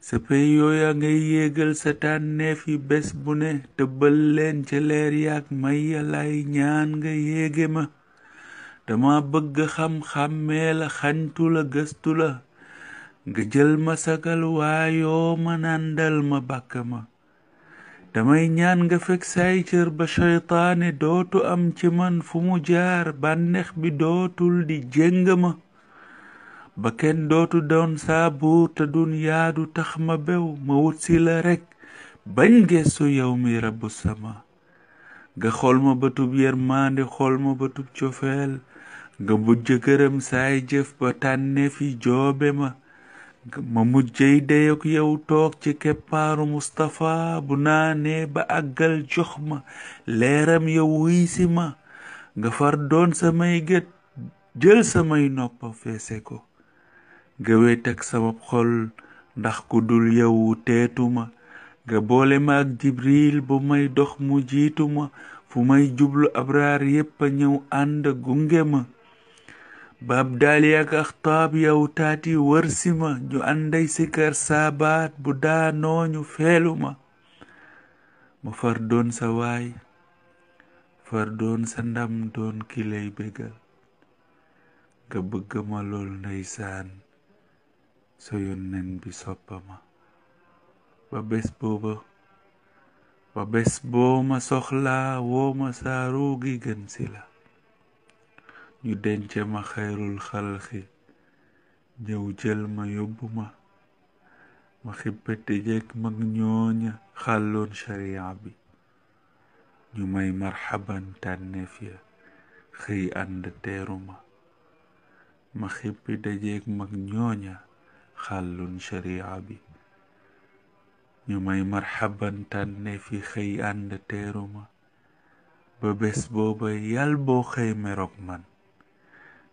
sa pey yooya ngay yéegal sa tànneef yi bés bu ne tëbbal leen ca leer yaak may yàllaay ñaan nga yéege ma dama bëgg xam-xàmmee la xañtu la gëstu la nga jël ma sagal waayoo ma nàndal ma bàkk ma damay ñaan nga fekk say cër ba seytaane dootu am ci man fu mu jaar bànneex bi dootul di jéng ma ba kenn dootu doon saa buur te dunyaa du tax ma bew ma wut si la rekk bañ geesu yow mi rabbu sama nga xool ma bëtub yërmande xool ma bëtub cofeel nga mujj gërëm saay jëf ba tànne fi joobe ma mujjey deyok yow toog ci keppaaru Mustafa bu naanee ba àggal jox ma leeram yow wuy si ma nga far doon samay gët jël samay noppa feese ko nga weet ak sama xol ndax ku dul yow teetu ma nga boole ma ak Jibril bu may dox mu jiitu ma fu may jublu abraar yépp a ñëw ànd gunge ma baab daali ak axtaab yow taati wër si ma ñu ànday sikar saabaat bu daanoo ñu feelu ma far doon sa waay far doon sa ndam doon ki lay bégal nga bëgg ma lool ndeysaan so yónneen bi soppa ma ba bés boo ma soxlaa woo ma saa ruugi gën si la ñu dence ma xayrul xalxi ñëw jël ma yóbbu ma xippati jekk mag ñooña xàlloon sharia bi ñu may marxaban tànneef ya xëy ànd teeru ma xippi dajeek mag ñooña xàlloon sharia bi ñu may marxaban tànneef yi xëy ànd teeru ma ba bés booba yàlla boo xëy meroog man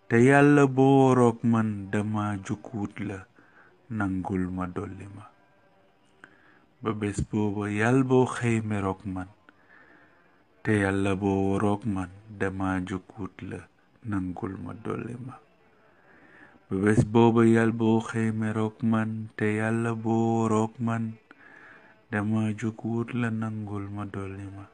te yàlla boo woroog man dama jukkuut la nangul ma dolli ma ba bés booba yàlla boo xëy meroog man te yàlla boo woroog man dama jukkuut la nangul ma dolli ma ba bés booba yàlla boo xëy meroog man te yàlla boo woroog man dama jukkuut la nangul ma dolli ma